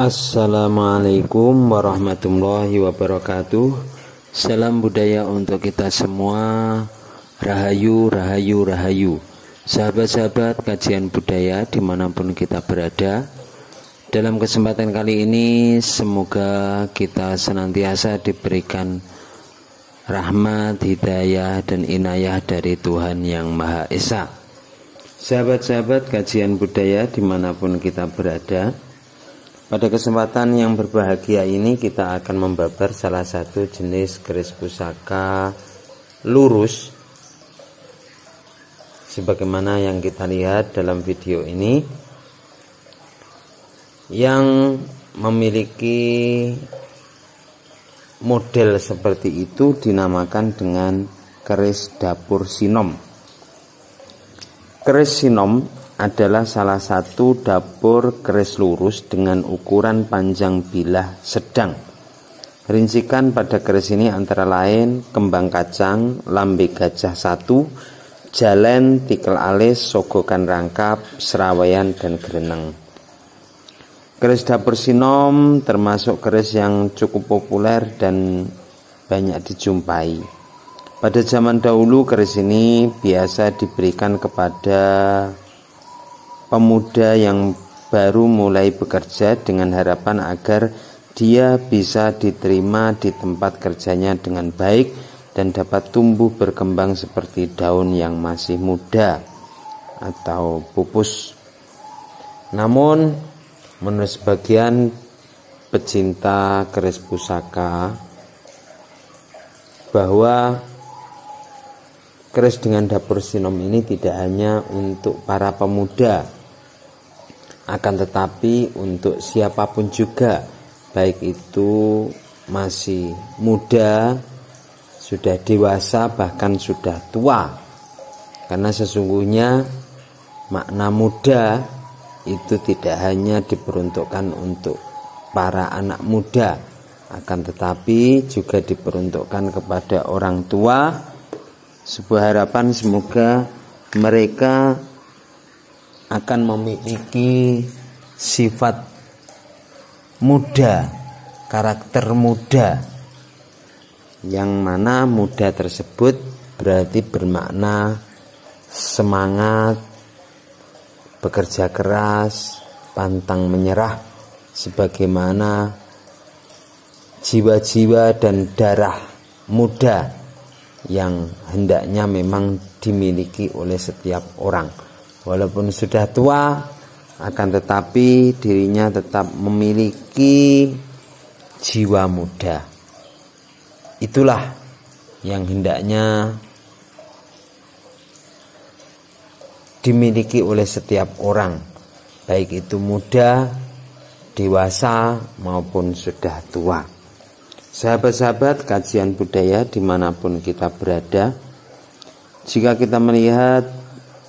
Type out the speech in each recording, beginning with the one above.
Assalamualaikum warahmatullahi wabarakatuh. Salam budaya untuk kita semua. Rahayu, rahayu, rahayu. Sahabat-sahabat kajian budaya dimanapun kita berada, dalam kesempatan kali ini semoga kita senantiasa diberikan rahmat, hidayah, dan inayah dari Tuhan Yang Maha Esa. Sahabat-sahabat kajian budaya dimanapun kita berada, pada kesempatan yang berbahagia ini kita akan membabar salah satu jenis keris pusaka lurus sebagaimana yang kita lihat dalam video ini, yang memiliki model seperti itu dinamakan dengan keris dapur sinom. Keris sinom adalah salah satu dapur keris lurus dengan ukuran panjang bilah sedang. Rincikan pada keris ini antara lain kembang kacang, lambe gajah 1, jalen, tikel alis, sogokan rangkap, serawean, dan gereneng. Keris dapur sinom termasuk keris yang cukup populer dan banyak dijumpai. Pada zaman dahulu keris ini biasa diberikan kepada pemuda yang baru mulai bekerja dengan harapan agar dia bisa diterima di tempat kerjanya dengan baik dan dapat tumbuh berkembang seperti daun yang masih muda atau pupus. Namun menurut sebagian pecinta keris pusaka bahwa keris dengan dapur sinom ini tidak hanya untuk para pemuda, akan tetapi untuk siapapun juga, baik itu masih muda, sudah dewasa, bahkan sudah tua. Karena sesungguhnya makna muda itu tidak hanya diperuntukkan untuk para anak muda, akan tetapi juga diperuntukkan kepada orang tua. Sebuah harapan semoga mereka akan memiliki sifat muda, karakter muda, yang mana muda tersebut berarti bermakna semangat, bekerja keras, pantang menyerah, sebagaimana jiwa-jiwa dan darah muda yang hendaknya memang dimiliki oleh setiap orang. Walaupun sudah tua, akan tetapi dirinya tetap memiliki jiwa muda. Itulah yang hendaknya dimiliki oleh setiap orang, baik itu muda, dewasa, maupun sudah tua. Sahabat-sahabat kajian budaya dimanapun kita berada, jika kita melihat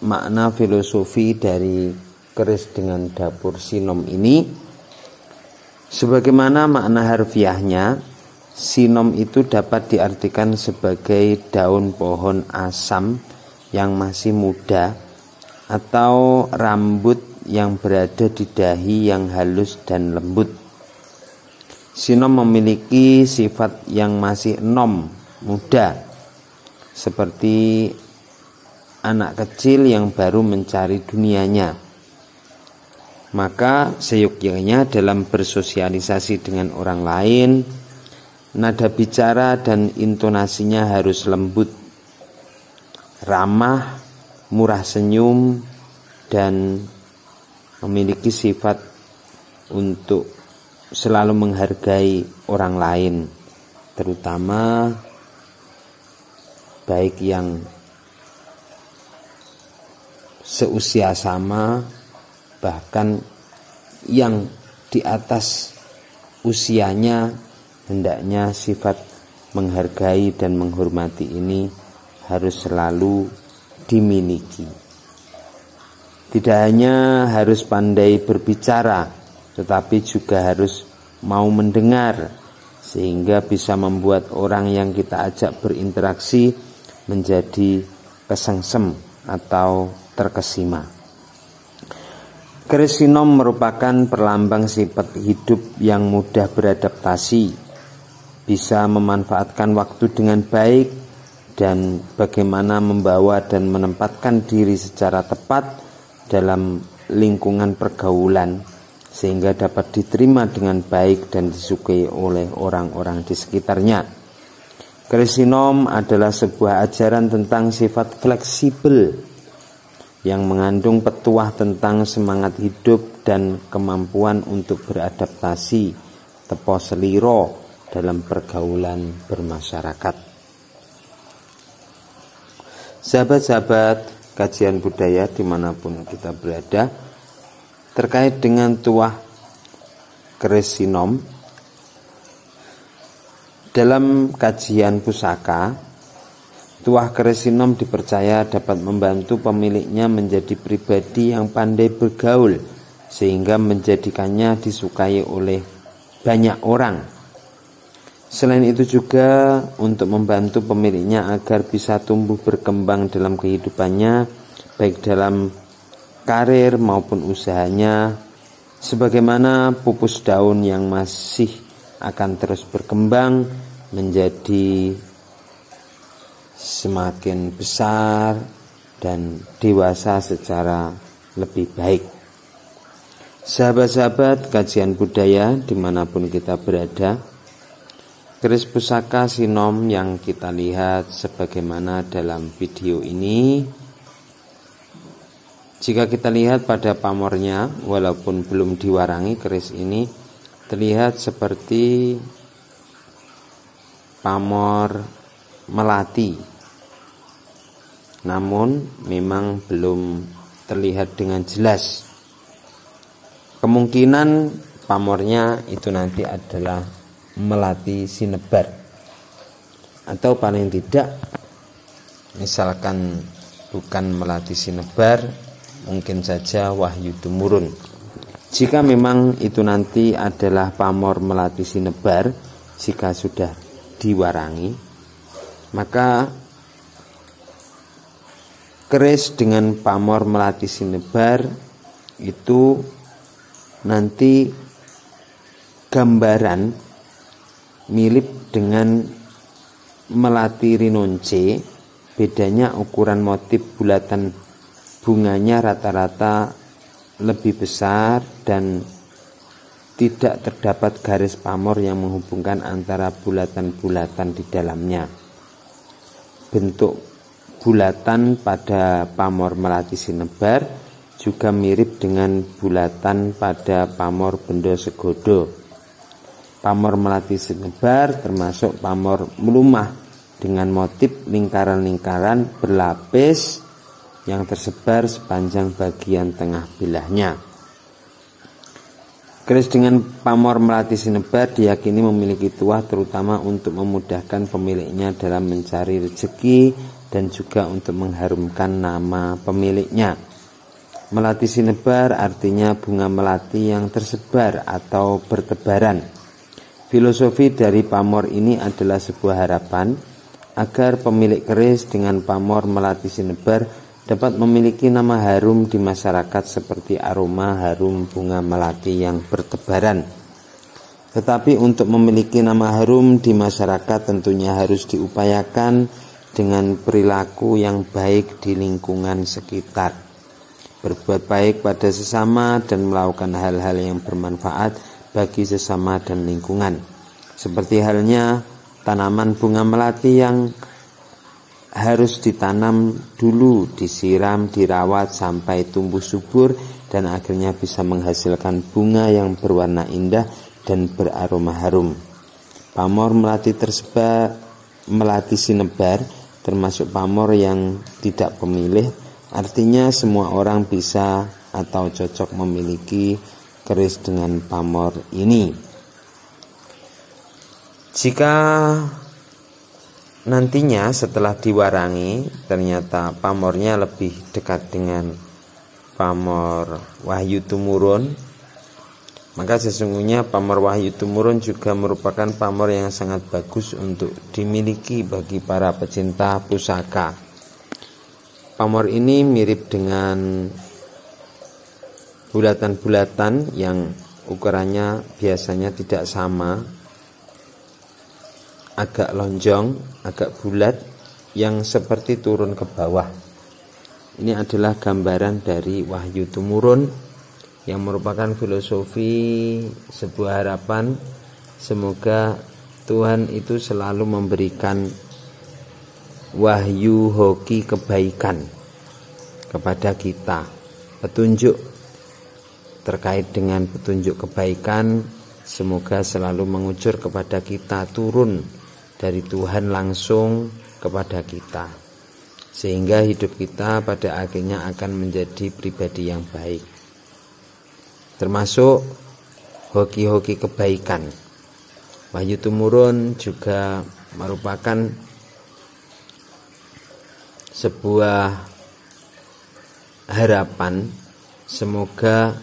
makna filosofi dari keris dengan dapur sinom ini, sebagaimana makna harfiahnya, sinom itu dapat diartikan sebagai daun pohon asam yang masih muda atau rambut yang berada di dahi yang halus dan lembut. Sinom memiliki sifat yang masih enom, muda, seperti anak kecil yang baru mencari dunianya. Maka seyogyanya dalam bersosialisasi dengan orang lain, nada bicara dan intonasinya harus lembut, ramah, murah senyum, dan memiliki sifat untuk selalu menghargai orang lain, terutama baik yang seusia sama, bahkan yang di atas usianya, hendaknya sifat menghargai dan menghormati ini harus selalu dimiliki. Tidak hanya harus pandai berbicara, tetapi juga harus mau mendengar, sehingga bisa membuat orang yang kita ajak berinteraksi menjadi kesengsem atau terkesima. Keris sinom merupakan perlambang sifat hidup yang mudah beradaptasi, bisa memanfaatkan waktu dengan baik, dan bagaimana membawa dan menempatkan diri secara tepat dalam lingkungan pergaulan sehingga dapat diterima dengan baik dan disukai oleh orang-orang di sekitarnya. Keris sinom adalah sebuah ajaran tentang sifat fleksibel yang mengandung petuah tentang semangat hidup dan kemampuan untuk beradaptasi tepo seliro dalam pergaulan bermasyarakat. Sahabat-sahabat kajian budaya dimanapun kita berada, terkait dengan tuah keris sinom, dalam kajian pusaka, tuah keris sinom dipercaya dapat membantu pemiliknya menjadi pribadi yang pandai bergaul sehingga menjadikannya disukai oleh banyak orang. Selain itu juga untuk membantu pemiliknya agar bisa tumbuh berkembang dalam kehidupannya, baik dalam karir maupun usahanya, sebagaimana pupus daun yang masih akan terus berkembang menjadi semakin besar dan dewasa secara lebih baik. Sahabat-sahabat kajian budaya dimanapun kita berada, keris pusaka sinom yang kita lihat sebagaimana dalam video ini, jika kita lihat pada pamornya, walaupun belum diwarangi, keris ini terlihat seperti pamor melati, namun memang belum terlihat dengan jelas. Kemungkinan pamornya itu nanti adalah melati sinebar, atau paling tidak misalkan bukan melati sinebar, mungkin saja Wahyu Tumurun. Jika memang itu nanti adalah pamor melati sinebar, jika sudah diwarangi, maka keris dengan pamor melati sinebar itu nanti gambaran mirip dengan melati rinonce. Bedanya ukuran motif bulatan bunganya rata-rata lebih besar dan tidak terdapat garis pamor yang menghubungkan antara bulatan-bulatan di dalamnya. Bentuk bulatan pada pamor melati sinebar juga mirip dengan bulatan pada pamor bendo segodo. Pamor melati sinebar termasuk pamor melumah dengan motif lingkaran-lingkaran berlapis yang tersebar sepanjang bagian tengah bilahnya. Keris dengan pamor melati sinebar diyakini memiliki tuah terutama untuk memudahkan pemiliknya dalam mencari rezeki dan juga untuk mengharumkan nama pemiliknya. Melati sinebar artinya bunga melati yang tersebar atau bertebaran. Filosofi dari pamor ini adalah sebuah harapan agar pemilik keris dengan pamor melati sinebar dapat memiliki nama harum di masyarakat seperti aroma harum bunga melati yang bertebaran. Tetapi untuk memiliki nama harum di masyarakat tentunya harus diupayakan dengan perilaku yang baik di lingkungan sekitar, berbuat baik pada sesama dan melakukan hal-hal yang bermanfaat bagi sesama dan lingkungan. Seperti halnya tanaman bunga melati yang harus ditanam dulu, disiram, dirawat sampai tumbuh subur dan akhirnya bisa menghasilkan bunga yang berwarna indah dan beraroma harum. Pamor melati melati sinebar termasuk pamor yang tidak pemilih, artinya semua orang bisa atau cocok memiliki keris dengan pamor ini. Jika nantinya setelah diwarangi ternyata pamornya lebih dekat dengan pamor Wahyu Tumurun, maka sesungguhnya pamor Wahyu Tumurun juga merupakan pamor yang sangat bagus untuk dimiliki bagi para pecinta pusaka. Pamor ini mirip dengan bulatan-bulatan yang ukurannya biasanya tidak sama, agak lonjong, agak bulat, yang seperti turun ke bawah. Ini adalah gambaran dari wahyu tumurun yang merupakan filosofi sebuah harapan. Semoga Tuhan itu selalu memberikan wahyu hoki kebaikan kepada kita, petunjuk terkait dengan petunjuk kebaikan. Semoga selalu mengucur kepada kita, turun dari Tuhan langsung kepada kita, sehingga hidup kita pada akhirnya akan menjadi pribadi yang baik, termasuk hoki-hoki kebaikan. Wahyu tumurun juga merupakan sebuah harapan, semoga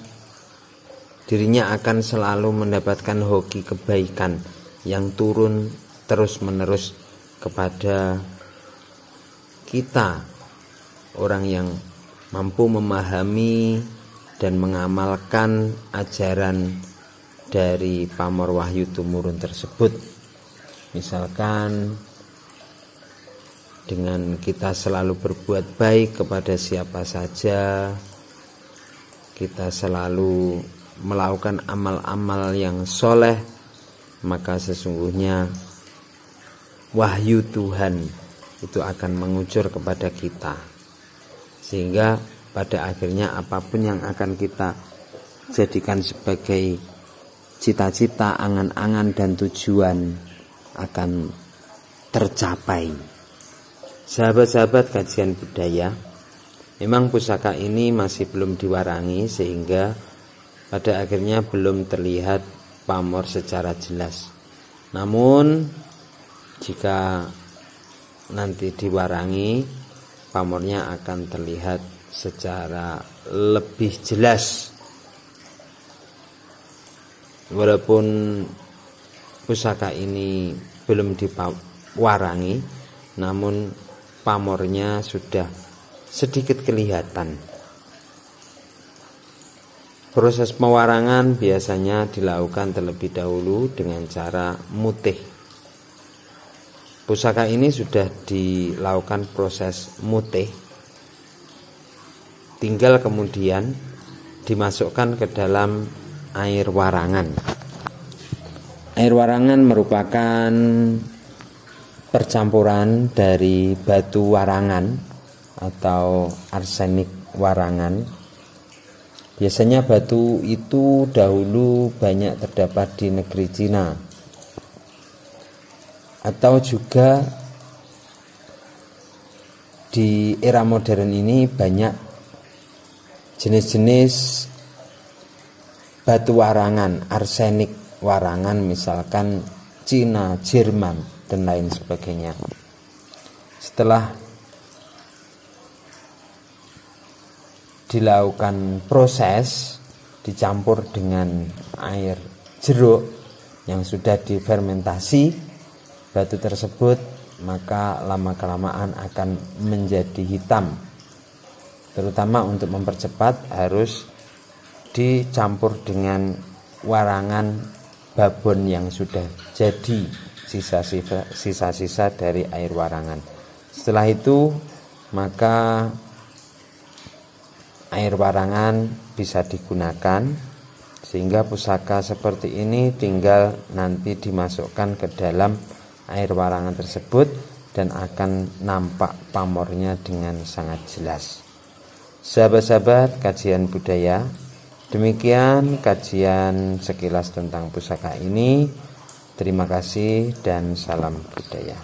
dirinya akan selalu mendapatkan hoki kebaikan yang turun terus-menerus kepada kita, orang yang mampu memahami dan mengamalkan ajaran dari pamor wahyu tumurun tersebut. Misalkan dengan kita selalu berbuat baik kepada siapa saja, kita selalu melakukan amal-amal yang soleh, maka sesungguhnya wahyu Tuhan itu akan mengucur kepada kita, sehingga pada akhirnya apapun yang akan kita jadikan sebagai cita-cita, angan-angan dan tujuan akan tercapai. Sahabat-sahabat kajian budaya, memang pusaka ini masih belum diwarangi, sehingga pada akhirnya belum terlihat pamor secara jelas. Namun jika nanti diwarangi, pamornya akan terlihat secara lebih jelas. Walaupun pusaka ini belum diwarangi, namun pamornya sudah sedikit kelihatan. Proses pewarangan biasanya dilakukan terlebih dahulu dengan cara mutih. Pusaka ini sudah dilakukan proses mutih, tinggal kemudian dimasukkan ke dalam air warangan. Air warangan merupakan percampuran dari batu warangan atau arsenik warangan. Biasanya batu itu dahulu banyak terdapat di negeri Cina, atau juga di era modern ini banyak jenis-jenis batu warangan, arsenik warangan, misalkan Cina, Jerman, dan lain sebagainya. Setelah dilakukan proses dicampur dengan air jeruk yang sudah difermentasi batu tersebut, maka lama-kelamaan akan menjadi hitam. Terutama untuk mempercepat harus dicampur dengan warangan babon yang sudah jadi, sisa-sisa dari air warangan. Setelah itu maka air warangan bisa digunakan, sehingga pusaka seperti ini tinggal nanti dimasukkan ke dalam air warangan tersebut dan akan nampak pamornya dengan sangat jelas. Sahabat-sahabat kajian budaya, demikian kajian sekilas tentang pusaka ini. Terima kasih dan salam budaya.